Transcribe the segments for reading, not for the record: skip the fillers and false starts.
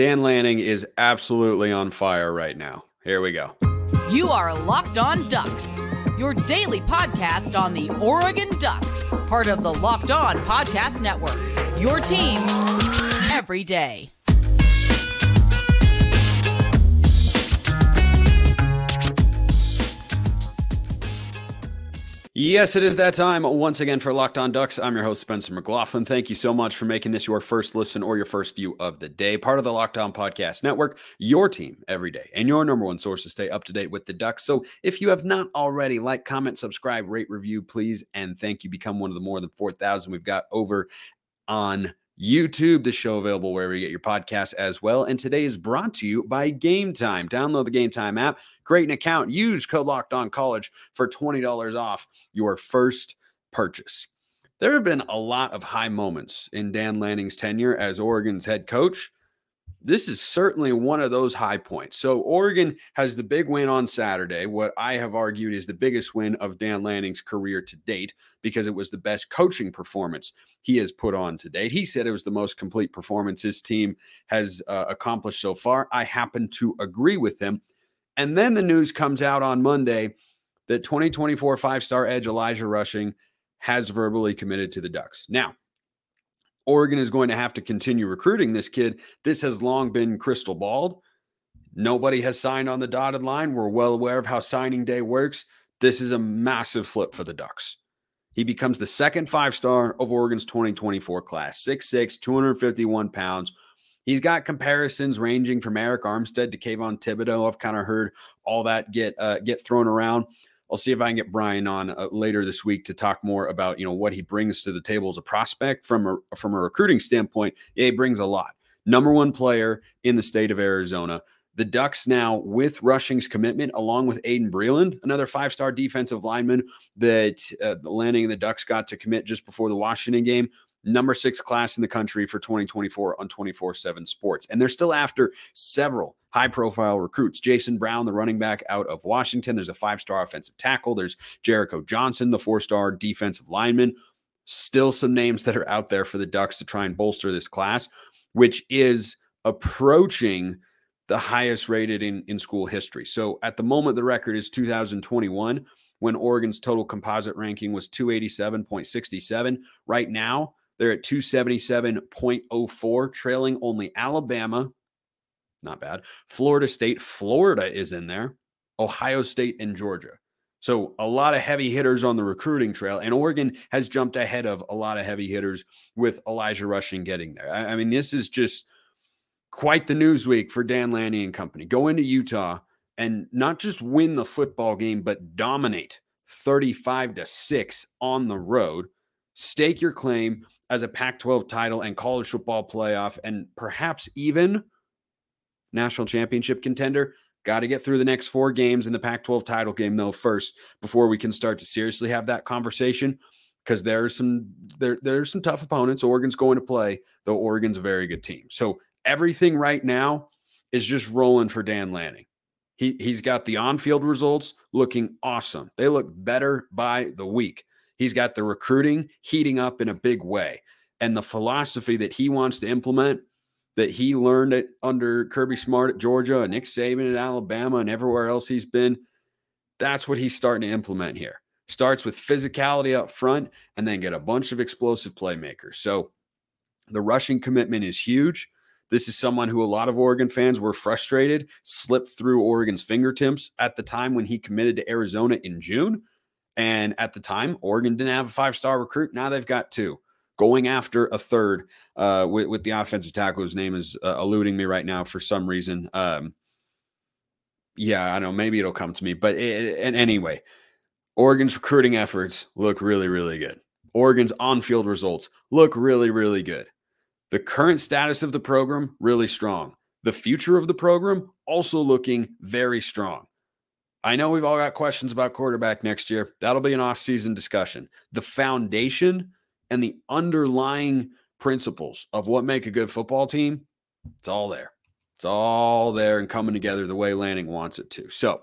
Dan Lanning is absolutely on fire right now. Here we go. You are Locked On Ducks, your daily podcast on the Oregon Ducks, part of the Locked On Podcast Network, your team every day. Yes, it is that time once again for Locked On Ducks. I'm your host, Spencer McLaughlin. Thank you so much for making this your first listen or your first view of the day. Part of the Locked On Podcast Network, your team every day, and your number one source to stay up to date with the Ducks. So if you have not already, like, comment, subscribe, rate, review, please, and thank you. Become one of the more than 4,000 we've got over on YouTube. The show available wherever you get your podcasts as well. And today is brought to you by Game Time. Download the Game Time app, create an account, use code LOCKEDONCollege for $20 off your first purchase. There have been a lot of high moments in Dan Lanning's tenure as Oregon's head coach. This is certainly one of those high points. So Oregon has the big win on Saturday, what I have argued is the biggest win of Dan Lanning's career to date, because it was the best coaching performance he has put on to date. He said it was the most complete performance his team has accomplished so far. I happen to agree with him. And then the news comes out on Monday that 2024 five-star edge Elijah Rushing has verbally committed to the Ducks. Now, Oregon is going to have to continue recruiting this kid. This has long been crystal balled. Nobody has signed on the dotted line. We're well aware of how signing day works. This is a massive flip for the Ducks. He becomes the second five-star of Oregon's 2024 class, 6'6", 251 pounds. He's got comparisons ranging from Eric Armstead to Kayvon Thibodeau. I've kind of heard all that get thrown around. I'll see if I can get Brian on later this week to talk more about, what he brings to the table as a prospect from a recruiting standpoint. Yeah, he brings a lot. Number one player in the state of Arizona. The Ducks now, with Rushing's commitment, along with Aiden Breland, another five-star defensive lineman that Lanning and the Ducks got to commit just before the Washington game. Number 6 class in the country for 2024 on 24/7 Sports. And they're still after several high-profile recruits. Jason Brown, the running back out of Washington. There's a 5-star offensive tackle. There's Jericho Johnson, the 4-star defensive lineman. Still some names that are out there for the Ducks to try and bolster this class, which is approaching the highest rated in school history. So at the moment, the record is 2021, when Oregon's total composite ranking was 287.67. Right now, they're at 277.04, trailing only Alabama. Not bad. Florida State. Florida is in there. Ohio State and Georgia. So a lot of heavy hitters on the recruiting trail. And Oregon has jumped ahead of a lot of heavy hitters with Elijah Rushing getting there. I mean, this is just quite the news week for Dan Lanning and company. Go into Utah and not just win the football game, but dominate 35-6 on the road. Stake your claim as a Pac-12 title and college football playoff, and perhaps even national championship contender. Got to get through the next 4 games in the Pac-12 title game, though, first, before we can start to seriously have that conversation, because there's some tough opponents Oregon's going to play, though Oregon's a very good team. So everything right now is just rolling for Dan Lanning. He's got the on-field results looking awesome. They look better by the week. He's got the recruiting heating up in a big way. And the philosophy that he wants to implement, that he learned it under Kirby Smart at Georgia and Nick Saban at Alabama and everywhere else he's been, that's what he's starting to implement here. Starts with physicality up front and then get a bunch of explosive playmakers. So the rushing commitment is huge. This is someone who a lot of Oregon fans were frustrated, slipped through Oregon's fingertips at the time when he committed to Arizona in June. And at the time, Oregon didn't have a 5-star recruit. Now they've got 2. Going after a third with the offensive tackle, whose name is eluding me right now for some reason. Yeah, I don't know. Maybe it'll come to me. But anyway, Oregon's recruiting efforts look really, really good. Oregon's on-field results look really, really good. The current status of the program, really strong. The future of the program, also looking very strong. I know we've all got questions about quarterback next year. That'll be an off-season discussion. The foundation and the underlying principles of what make a good football team, it's all there. It's all there and coming together the way Lanning wants it to. So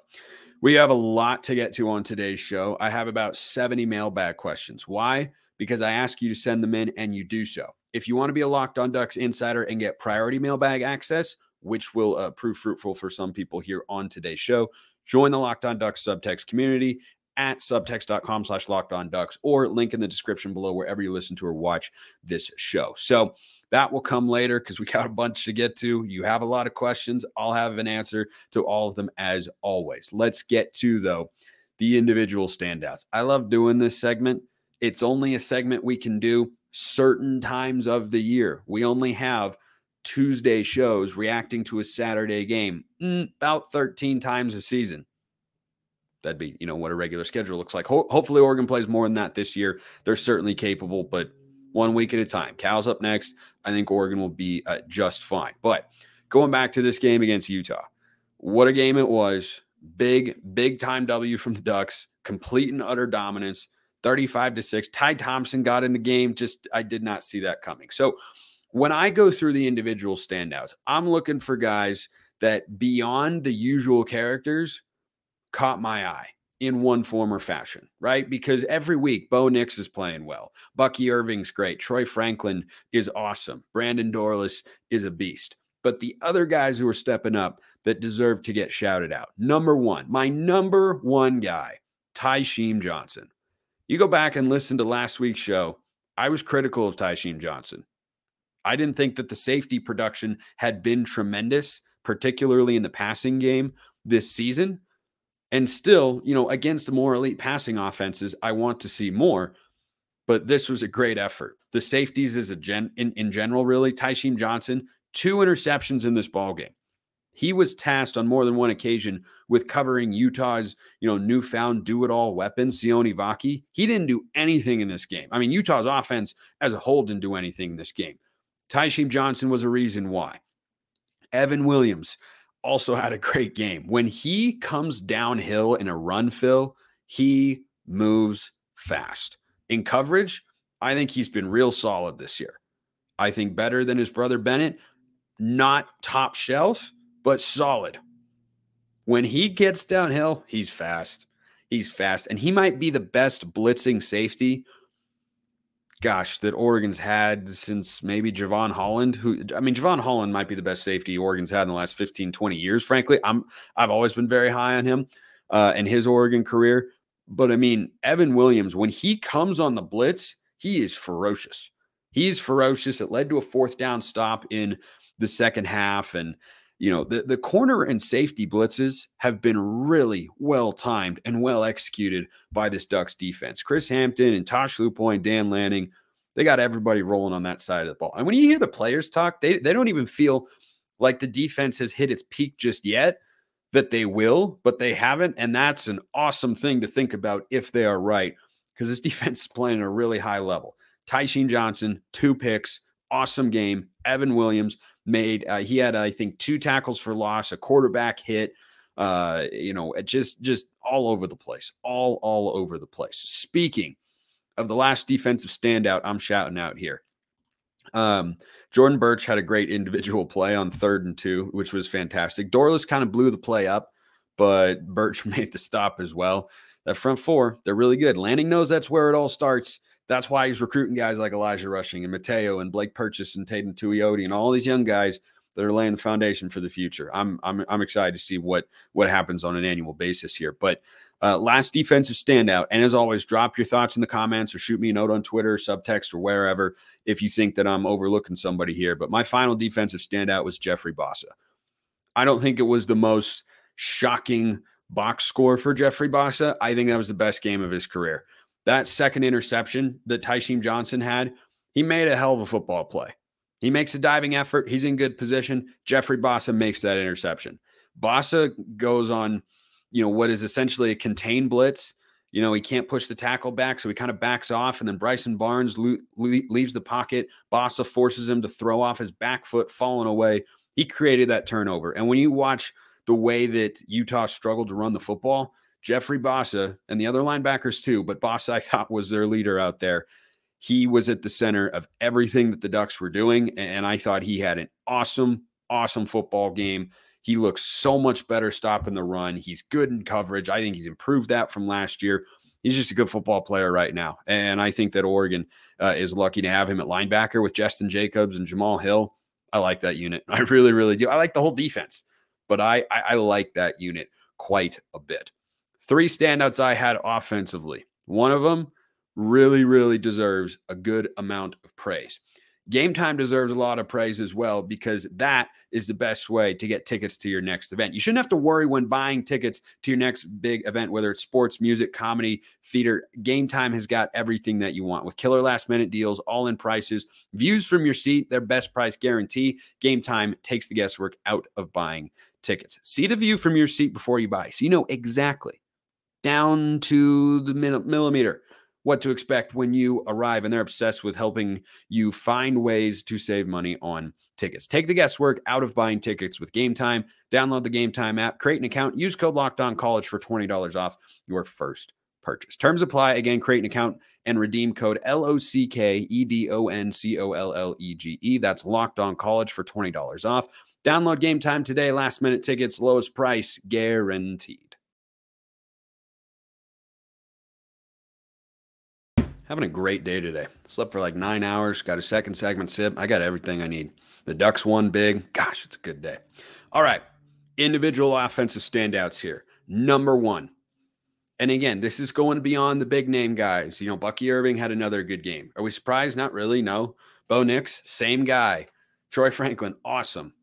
we have a lot to get to on today's show. I have about 70 mailbag questions. Why? Because I ask you to send them in, and you do so. If you want to be a Locked On Ducks insider and get priority mailbag access, which will prove fruitful for some people here on today's show. Join the Locked On Ducks subtext community at subtext.com/LockedOnDucks, or link in the description below wherever you listen to or watch this show. So that will come later because we got a bunch to get to. You have a lot of questions. I'll have an answer to all of them as always. Let's get to, though, the individual standouts. I love doing this segment. It's only a segment we can do certain times of the year. We only have Tuesday shows reacting to a Saturday game about 13 times a season. That'd be, what a regular schedule looks like. Hopefully Oregon plays more than that this year. They're certainly capable, but 1 week at a time. Cal's up next. I think Oregon will be just fine. But going back to this game against Utah, what a game it was. Big time W from the Ducks. Complete and utter dominance. 35-6. Ty Thompson got in the game. I did not see that coming. So when I go through the individual standouts, I'm looking for guys that beyond the usual characters caught my eye in one form or fashion, right? Because every week, Bo Nix is playing well. Bucky Irving's great. Troy Franklin is awesome. Brandon Dorlus is a beast. But the other guys who are stepping up that deserve to get shouted out. My number one guy, Tysheem Johnson. You go back and listen to last week's show, I was critical of Tysheem Johnson. I didn't think that the safety production had been tremendous, particularly in the passing game this season. And still, against the more elite passing offenses, I want to see more. But this was a great effort. The safeties in general, really. Tysheem Johnson, 2 interceptions in this ballgame. He was tasked on more than one occasion with covering Utah's, newfound do-it-all weapon, Sione Vaki. He didn't do anything in this game. I mean, Utah's offense as a whole didn't do anything in this game. Tysheem Johnson was a reason why. Evan Williams also had a great game. When he comes downhill in a run, Phil, he moves fast. In coverage, I think he's been real solid this year. I think better than his brother Bennett. Not top shelf, but solid. When he gets downhill, he's fast. He's fast. And he might be the best blitzing safety, that Oregon's had since maybe Javon Holland. Javon Holland might be the best safety Oregon's had in the last 15, 20 years, frankly. I've always been very high on him in his Oregon career. But, Evan Williams, when he comes on the blitz, he is ferocious. He's ferocious. It led to a 4th down stop in the second half. And, the corner and safety blitzes have been really well-timed and well-executed by this Ducks defense. Chris Hampton and Tosh Lupo and Dan Lanning, they got everybody rolling on that side of the ball. And when you hear the players talk, they don't even feel like the defense has hit its peak just yet, that they will, but they haven't. And that's an awesome thing to think about if they are right, because this defense is playing at a really high level. Tysheem Johnson, 2 picks, awesome game. Evan Williams he had, I think, 2 tackles for loss, a quarterback hit, just all over the place, all over the place. Speaking of the last defensive standout, I'm shouting out here. Jordan Birch had a great individual play on 3rd and 2, which was fantastic. Dorlus kind of blew the play up, but Birch made the stop as well. That front 4, they're really good. Lanning knows that's where it all starts. That's why he's recruiting guys like Elijah Rushing and Mateo and Blake Purchase and Tatum Tuioti and all these young guys that are laying the foundation for the future. I'm excited to see what happens on an annual basis here. But last defensive standout, and as always, drop your thoughts in the comments or shoot me a note on Twitter, subtext, or wherever if you think that I'm overlooking somebody here. But my final defensive standout was Jeffrey Bassa. I don't think it was the most shocking box score for Jeffrey Bassa. I think that was the best game of his career. That second interception that Tysheem Johnson had, he made a hell of a football play. He makes a diving effort. He's in good position. Jeffrey Bassa makes that interception. Bassa goes on, what is essentially a contained blitz. He can't push the tackle back, so he kind of backs off, and then Bryson Barnes leaves the pocket. Bassa forces him to throw off his back foot, falling away. He created that turnover. And when you watch the way that Utah struggled to run the football, Jeffrey Bassa, and the other linebackers too, but Bassa, I thought, was their leader out there. He was at the center of everything that the Ducks were doing, and I thought he had an awesome football game. He looks so much better stopping the run. He's good in coverage. I think he's improved that from last year. He's just a good football player right now, and I think that Oregon is lucky to have him at linebacker with Justin Jacobs and Jamal Hill. I like that unit. I really, really do. I like the whole defense, but I like that unit quite a bit. 3 standouts I had offensively. One of them really, really deserves a good amount of praise. Game Time deserves a lot of praise as well, because that is the best way to get tickets to your next event. You shouldn't have to worry when buying tickets to your next big event, whether it's sports, music, comedy, theater. Game Time has got everything that you want with killer last minute deals, all in prices, views from your seat, their best price guarantee. Game Time takes the guesswork out of buying tickets. See the view from your seat before you buy, so you know exactly, down to the millimeter, what to expect when you arrive, and they're obsessed with helping you find ways to save money on tickets. Take the guesswork out of buying tickets with Game Time. Download the Game Time app, create an account, use code LOCKEDONCollege for $20 off your first purchase. Terms apply. Again, create an account and redeem code LOCKEDONCOLLEGE. That's LOCKEDONCollege for $20 off. Download Game Time today. Last minute tickets, lowest price guaranteed. Having a great day today. Slept for like 9 hours, got a second segment sip. I got everything I need. The Ducks won big. Gosh, it's a good day. All right, individual offensive standouts here. Number 1. And again, this is going beyond the big name guys. You know, Bucky Irving had another good game. Are we surprised? Not really, no. Bo Nix, same guy. Troy Franklin, awesome.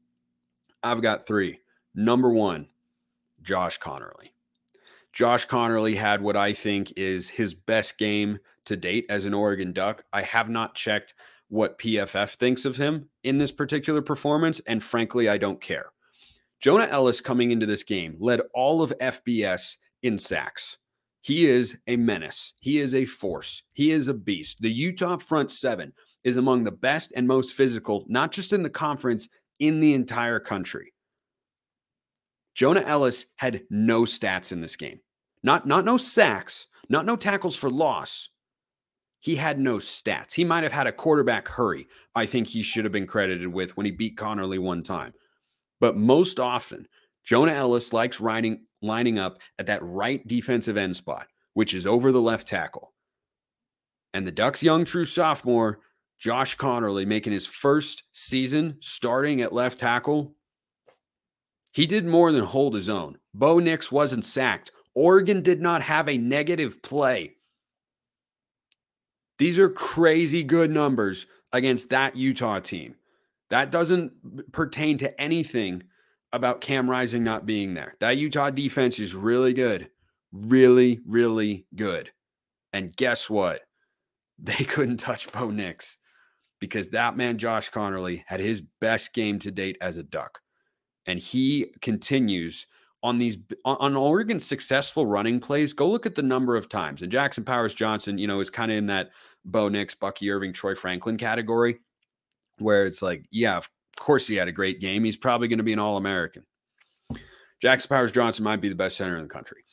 I've got 3. Number 1, Josh Conerly. Josh Conerly had what I think is his best game to date as an Oregon Duck. I have not checked what PFF thinks of him in this particular performance, and frankly, I don't care. Jonah Ellis coming into this game led all of FBS in sacks. He is a menace. He is a force. He is a beast. The Utah front 7 is among the best and most physical, not just in the conference, in the entire country. Jonah Ellis had no stats in this game. Not no sacks, not no tackles for loss. He had no stats. He might have had a quarterback hurry, I think he should have been credited with, when he beat Conerly one time. But most often, Jonah Ellis likes lining up at that right defensive end spot, which is over the left tackle. And the Ducks' young true sophomore, Josh Conerly, making his first season starting at left tackle, he did more than hold his own. Bo Nix wasn't sacked. Oregon did not have a negative play. These are crazy good numbers against that Utah team. That doesn't pertain to anything about Cam Rising not being there. That Utah defense is really good. Really, really good. And guess what? They couldn't touch Bo Nix, because that man, Josh Conerly, had his best game to date as a Duck. And he continues on Oregon's successful running plays. Go look at the number of times. And Jackson Powers Johnson, you know, is kind of in that Bo Nix, Bucky Irving, Troy Franklin category, where it's like, yeah, of course he had a great game. He's probably going to be an All-American. Jackson Powers Johnson might be the best center in the country.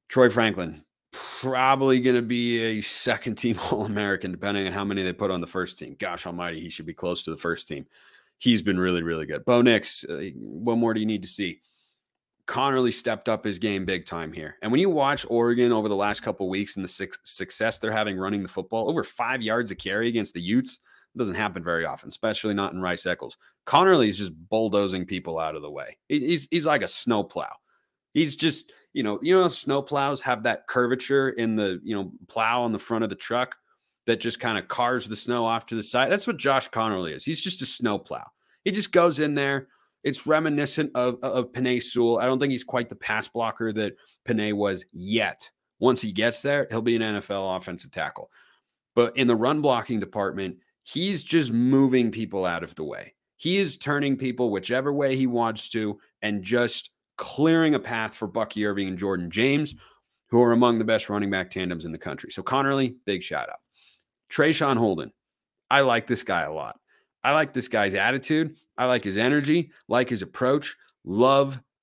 Troy Franklin, probably going to be a second-team All-American, depending on how many they put on the first team. Gosh almighty, he should be close to the first team. He's been really, really good. Bo Nix, what more do you need to see? Conerly stepped up his game big time here. And when you watch Oregon over the last couple of weeks and the success they're having running the football, over 5 yards a carry against the Utes, it doesn't happen very often, especially not in Rice Eccles. Conerly is just bulldozing people out of the way. He's like a snowplow. He's just, you know, snowplows have that curvature in the, plow on the front of the truck that just kind of carves the snow off to the side. That's what Josh Conerly is. He's just a snowplow. He just goes in there. It's reminiscent of Penei Sewell. I don't think he's quite the pass blocker that Penei was yet. Once he gets there, he'll be an NFL offensive tackle. But in the run blocking department, he's just moving people out of the way. He is turning people whichever way he wants to and just clearing a path for Bucky Irving and Jordan James, who are among the best running back tandems in the country. So Conerly, big shout out. Trayshawn Holden, I like this guy a lot. I like this guy's attitude. I like his energy, like his approach.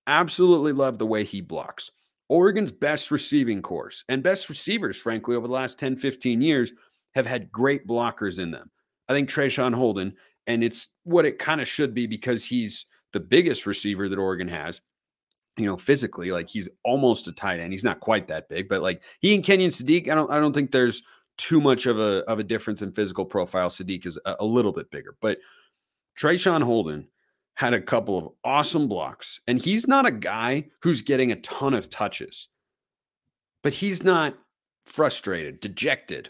Absolutely love the way he blocks. Oregon's best receiving corps and best receivers, frankly, over the last 10, 15 years have had great blockers in them. I think Trayshawn Holden, and it's what it kind of should be because he's the biggest receiver that Oregon has, physically, like he's almost a tight end. He's not quite that big, but like he and Kenyon Sadiq, I don't think there's too much of a difference in physical profile. Sadiq is a little bit bigger, but Trayshawn Holden had a couple of awesome blocks, and he's not a guy who's getting a ton of touches, but he's not frustrated, dejected.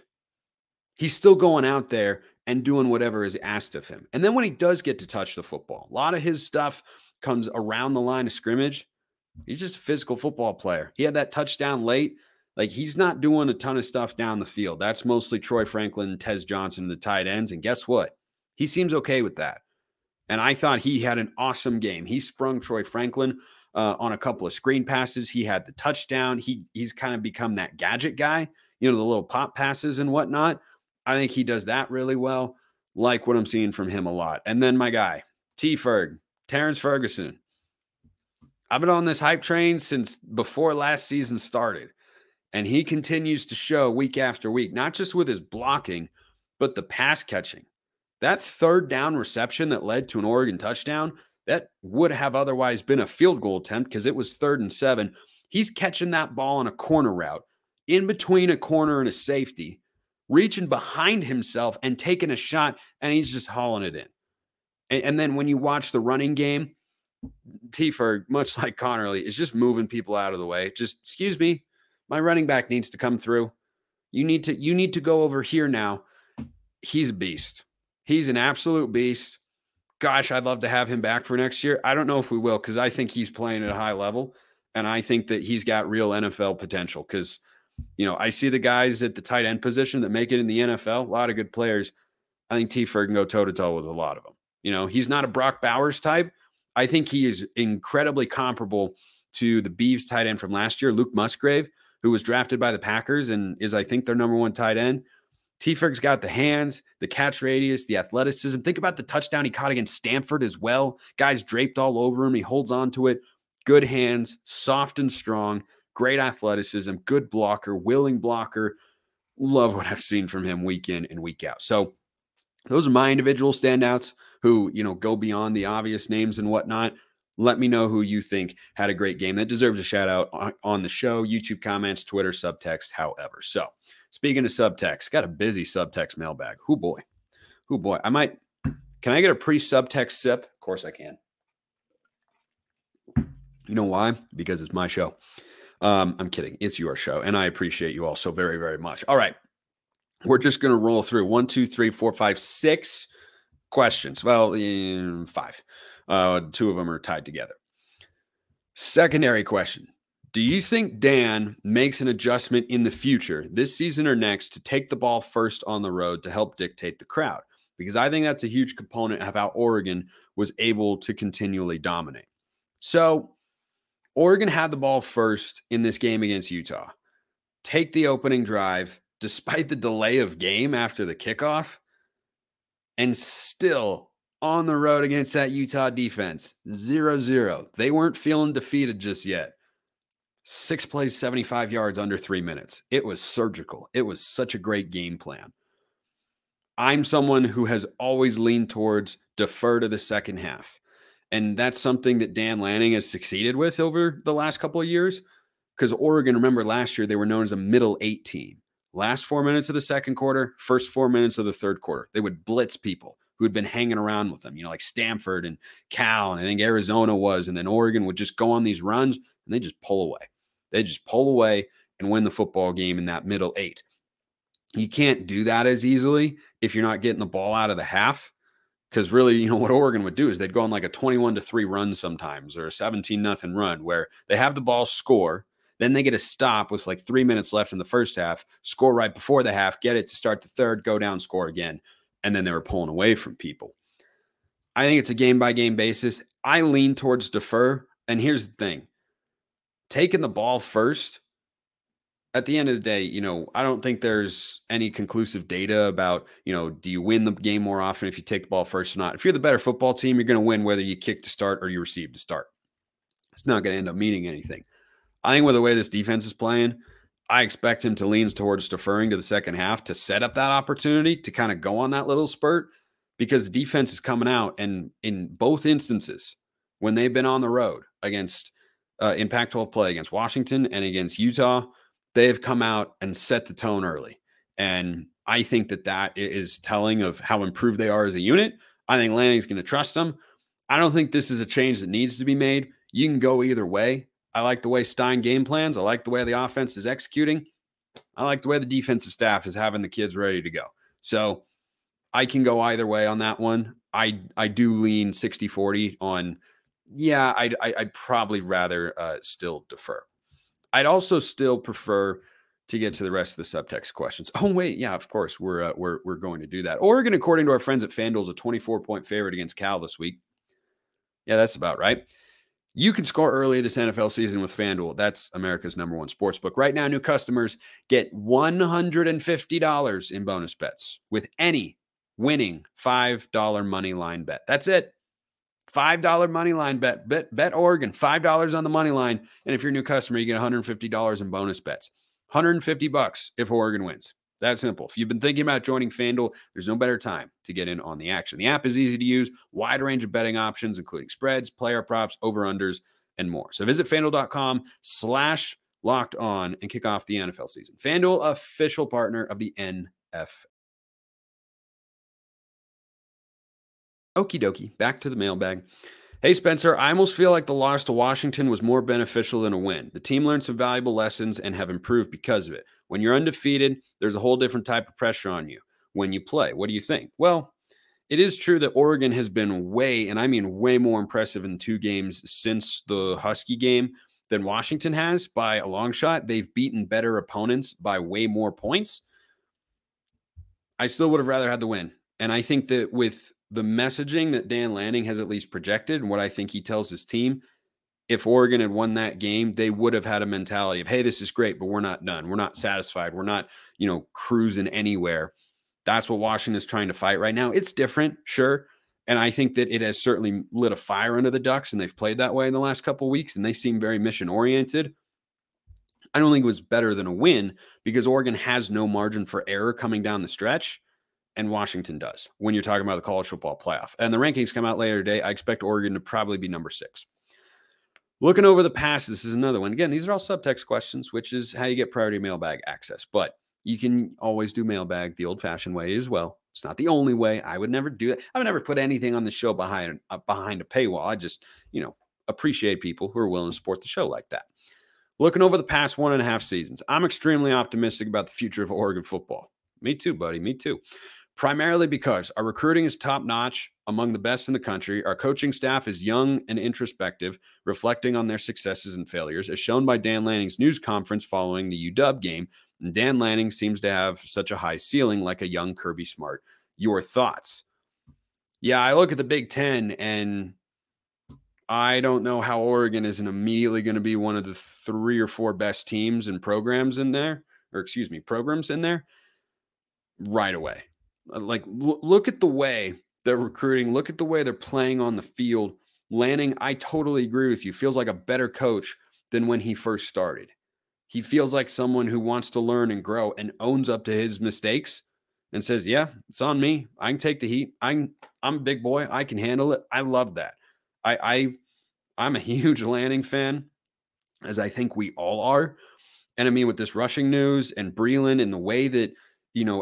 He's still going out there and doing whatever is asked of him. And then when he does get to touch the football, a lot of his stuff comes around the line of scrimmage. He's just a physical football player. He had that touchdown late. Like, he's not doing a ton of stuff down the field. That's mostly Troy Franklin and Tez Johnson, the tight ends. And guess what? He seems okay with that. And I thought he had an awesome game. He sprung Troy Franklin on a couple of screen passes. He had the touchdown. He's kind of become that gadget guy, the little pop passes and whatnot. I think he does that really well. Like what I'm seeing from him a lot. And then my guy, T-Ferg, Terrence Ferguson. I've been on this hype train since before last season started. And he continues to show week after week, not just with his blocking, but the pass catching. That third down reception that led to an Oregon touchdown, that would have otherwise been a field goal attempt because it was 3rd and 7. He's catching that ball on a corner route, in between a corner and a safety, reaching behind himself and taking a shot, and he's just hauling it in. And then when you watch the running game, T-Ferg, much like Connerly, is just moving people out of the way. Just, excuse me, my running back needs to come through. You need to go over here now. He's a beast. He's an absolute beast. Gosh, I'd love to have him back for next year. I don't know if we will, because I think he's playing at a high level, and I think that he's got real NFL potential because, I see the guys at the tight end position that make it in the NFL, a lot of good players. I think T-Ferg can go toe-to-toe with a lot of them. He's not a Brock Bowers type. I think he is incredibly comparable to the Beavs tight end from last year, Luke Musgrave, who was drafted by the Packers and is, I think, their number 1 tight end. T-Ferg's got the hands, the catch radius, the athleticism. Think about the touchdown he caught against Stanford as well. Guys draped all over him. He holds on to it. Good hands, soft and strong, great athleticism, good blocker, willing blocker. Love what I've seen from him week in and week out. So those are my individual standouts who, go beyond the obvious names and whatnot. Let me know who you think had a great game that deserves a shout out on the show, YouTube comments, Twitter, subtext, however. So speaking of subtext, got a busy subtext mailbag. Who boy. Can I get a pre-subtext sip? Of course I can. You know why? Because it's my show. I'm kidding. It's your show. And I appreciate you all so very, very much. All right. We're just going to roll through 1, 2, 3, 4, 5, 6 questions. Well, 5. 2 of them are tied together. Secondary question. Do you think Dan makes an adjustment in the future, this season or next, to take the ball first on the road to help dictate the crowd? Because I think that's a huge component of how Oregon was able to continually dominate. So Oregon had the ball first in this game against Utah. Take the opening drive, despite the delay of game after the kickoff, and still on the road against that Utah defense, 0-0. They weren't feeling defeated just yet. 6 plays, 75 yards, under 3 minutes. It was surgical. It was such a great game plan. I'm someone who has always leaned towards defer to the second half. And that's something that Dan Lanning has succeeded with over the last couple of years. Because Oregon, remember last year, they were known as a middle 8 team. Last 4 minutes of the second quarter, first 4 minutes of the third quarter, they would blitz people who had been hanging around with them, like Stanford and Cal, and I think Arizona was. And then Oregon would just go on these runs and they just pull away. They just pull away and win the football game in that middle 8. You can't do that as easily if you're not getting the ball out of the half. Because really, what Oregon would do is they'd go on like a 21-3 run sometimes, or a 17-0 run where they have the ball, score, then they get a stop with like 3 minutes left in the first half, score right before the half, get it to start the third, go down, score again. And then they were pulling away from people. I think it's a game-by-game basis. I lean towards defer. And here's the thing. Taking the ball first, at the end of the day, I don't think there's any conclusive data about, do you win the game more often if you take the ball first or not? If you're the better football team, you're going to win whether you kick to start or you receive to start. It's not going to end up meaning anything. I think with the way this defense is playing, I expect him to lean towards deferring to the second half to set up that opportunity to kind of go on that little spurt, because the defense is coming out. And in both instances, when they've been on the road against in Pac-12 play against Washington and against Utah, they have come out and set the tone early. And I think that is telling of how improved they are as a unit. I think Lanning's going to trust him. I don't think this is a change that needs to be made. You can go either way. I like the way Stein game plans. I like the way the offense is executing. I like the way the defensive staff is having the kids ready to go. So I can go either way on that one. I do lean 60-40 on, yeah, I'd probably rather still defer. I'd also still prefer to get to the rest of the subtext questions. Oh, wait. Yeah, of course. We're going to do that. Oregon, according to our friends at FanDuel, is a 24-point favorite against Cal this week. Yeah, that's about right. You can score early this NFL season with FanDuel. That's America's #1 sportsbook. Right now, new customers get $150 in bonus bets with any winning $5 money line bet. That's it. $5 money line bet. Bet Oregon, $5 on the money line. And if you're a new customer, you get $150 in bonus bets. $150 if Oregon wins. That simple. If you've been thinking about joining FanDuel, there's no better time to get in on the action. The app is easy to use, wide range of betting options, including spreads, player props, over-unders, and more. So visit FanDuel.com/lockedon and kick off the NFL season. FanDuel, official partner of the NFL. Okie dokie, back to the mailbag. Hey, Spencer, I almost feel like the loss to Washington was more beneficial than a win. The team learned some valuable lessons and have improved because of it. When you're undefeated, there's a whole different type of pressure on you when you play. What do you think? Well, it is true that Oregon has been way, and I mean way more impressive in 2 games since the Husky game than Washington has by a long shot. They've beaten better opponents by way more points. I still would have rather had the win. And I think that with the messaging that Dan Lanning has at least projected and what I think he tells his team, if Oregon had won that game, they would have had a mentality of, hey, this is great, but we're not done. We're not satisfied. We're not, cruising anywhere. That's what Washington is trying to fight right now. It's different, sure. And I think that it has certainly lit a fire under the Ducks, and they've played that way in the last couple of weeks, and they seem very mission-oriented. I don't think it was better than a win because Oregon has no margin for error coming down the stretch. And Washington does when you're talking about the college football playoff. And the rankings come out later today. I expect Oregon to probably be number 6. Looking over the past, this is another one. Again, these are all subtext questions, which is how you get priority mailbag access. But you can always do mailbag the old-fashioned way as well. It's not the only way. I would never do it. I would never put anything on the show behind a paywall. I just, appreciate people who are willing to support the show like that. Looking over the past 1.5 seasons, I'm extremely optimistic about the future of Oregon football. Me too, buddy. Me too. Primarily because our recruiting is top-notch, among the best in the country. Our coaching staff is young and introspective, reflecting on their successes and failures, as shown by Dan Lanning's news conference following the UW game. And Dan Lanning seems to have such a high ceiling, like a young Kirby Smart. Your thoughts? Yeah, I look at the Big Ten, and I don't know how Oregon isn't immediately going to be one of the 3 or 4 best teams and programs in there, programs in there right away. Like, look at the way they're recruiting. Look at the way they're playing on the field. Lanning, I totally agree with you, feels like a better coach than when he first started. He feels like someone who wants to learn and grow and owns up to his mistakes and says, yeah, it's on me. I can take the heat. I'm a big boy. I can handle it. I love that. I'm a huge Lanning fan, as I think we all are. And I mean, with this rushing news and Breland and the way that,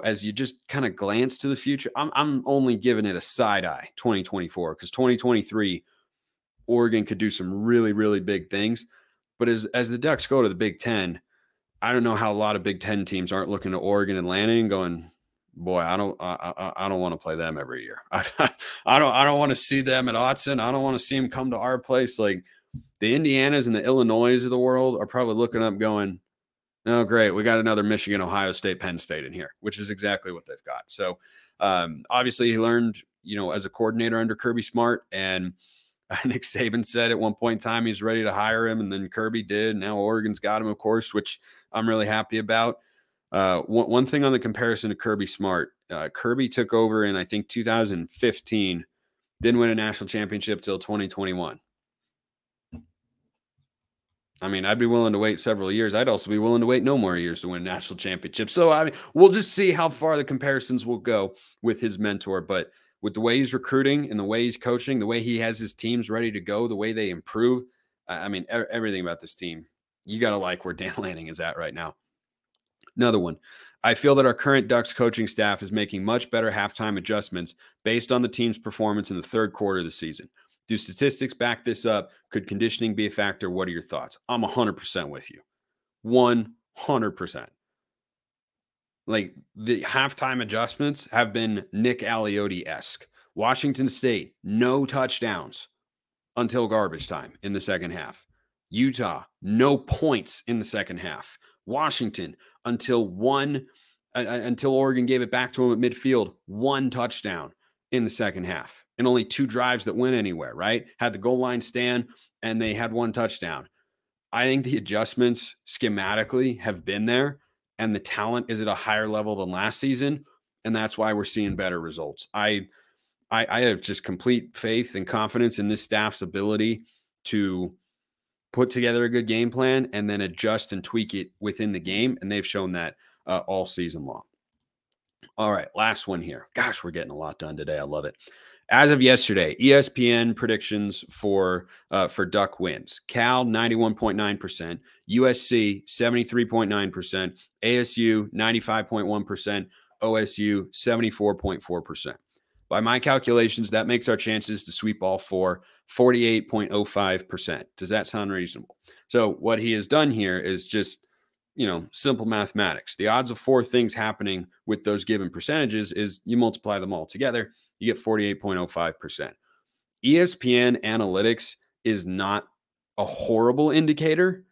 as you just kind of glance to the future, I'm only giving it a side eye 2024 because 2023, Oregon could do some really, really big things. But as the Ducks go to the Big Ten, I don't know how a lot of Big Ten teams aren't looking to Oregon and Lanning and going, boy, I don't want to play them every year. I don't want to see them at Autzen. I don't want to see them come to our place. Like the Indianas and the Illinois of the world are probably looking up going, oh, great. We got another Michigan, Ohio State, Penn State in here, which is exactly what they've got. So obviously he learned, as a coordinator under Kirby Smart, and Nick Saban said at one point in time he's ready to hire him, and then Kirby did. Now Oregon's got him, of course, which I'm really happy about. One thing on the comparison to Kirby Smart, Kirby took over in, I think, 2015, didn't win a national championship till 2021. I mean, I'd be willing to wait several years. I'd also be willing to wait no more years to win a national championship. So, I mean, we'll just see how far the comparisons will go with his mentor. But with the way he's recruiting and the way he's coaching, the way he has his teams ready to go, the way they improve, I mean, everything about this team, you got to like where Dan Lanning is at right now. Another one. I feel that our current Ducks coaching staff is making much better halftime adjustments based on the team's performance in the third quarter of the season. Do statistics back this up? Could conditioning be a factor? What are your thoughts? I'm 100% with you. 100%. Like, the halftime adjustments have been Nick Aliotti-esque. Washington State, no touchdowns until garbage time in the second half. Utah, no points in the second half. Washington, until Oregon gave it back to him at midfield, 1 touchdown in the second half, and only 2 drives that went anywhere, right? Had the goal line stand, and they had 1 touchdown. I think the adjustments schematically have been there, and the talent is at a higher level than last season, and that's why we're seeing better results. I have just complete faith and confidence in this staff's ability to put together a good game plan and then adjust and tweak it within the game, and they've shown that all season long. All right, last one here. Gosh, we're getting a lot done today. I love it. As of yesterday, ESPN predictions for Duck wins. Cal, 91.9%. USC, 73.9%. ASU, 95.1%. OSU, 74.4%. By my calculations, that makes our chances to sweep all 4 48.05%. Does that sound reasonable? So what he has done here is just, simple mathematics. The odds of 4 things happening with those given percentages is you multiply them all together, you get 48.05%. ESPN analytics is not a horrible indicator.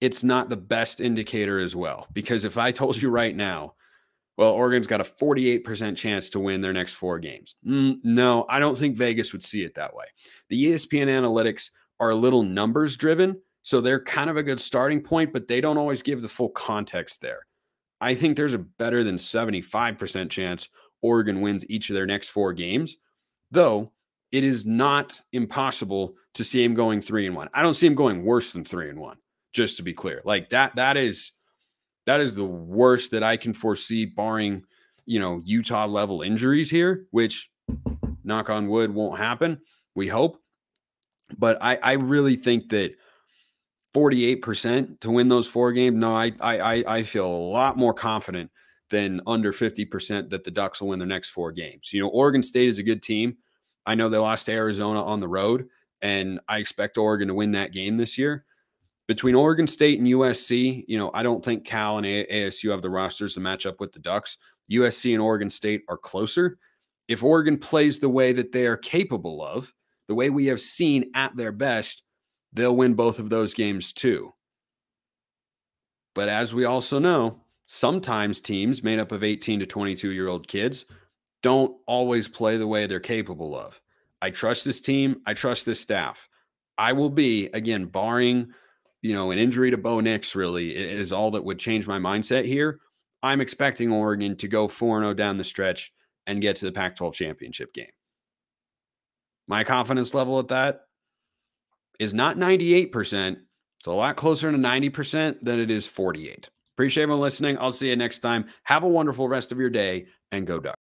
It's not the best indicator as well, because if I told you right now, well, Oregon's got a 48% chance to win their next 4 games. No, I don't think Vegas would see it that way. The ESPN analytics are a little numbers driven, so they're kind of a good starting point, but they don't always give the full context there. I think there's a better than 75% chance Oregon wins each of their next 4 games, though it is not impossible to see him going 3-1. I don't see him going worse than 3-1, just to be clear. Like that is the worst that I can foresee, barring, Utah level injuries here, which, knock on wood, won't happen. We hope. But I really think that 48% to win those 4 games. No, I feel a lot more confident than under 50% that the Ducks will win their next 4 games. Oregon State is a good team. I know they lost to Arizona on the road, and I expect Oregon to win that game this year. Between Oregon State and USC, I don't think Cal and ASU have the rosters to match up with the Ducks. USC and Oregon State are closer. If Oregon plays the way that they are capable of, the way we have seen at their best, they'll win both of those games too. But as we also know, sometimes teams made up of 18 to 22-year-old kids don't always play the way they're capable of. I trust this team. I trust this staff. I will be, again, barring an injury to Bo Nix really is all that would change my mindset here. I'm expecting Oregon to go 4-0 down the stretch and get to the Pac-12 championship game. My confidence level at that is not 98%. It's a lot closer to 90% than it is 48%. Appreciate everyone listening. I'll see you next time. Have a wonderful rest of your day, and go Ducks.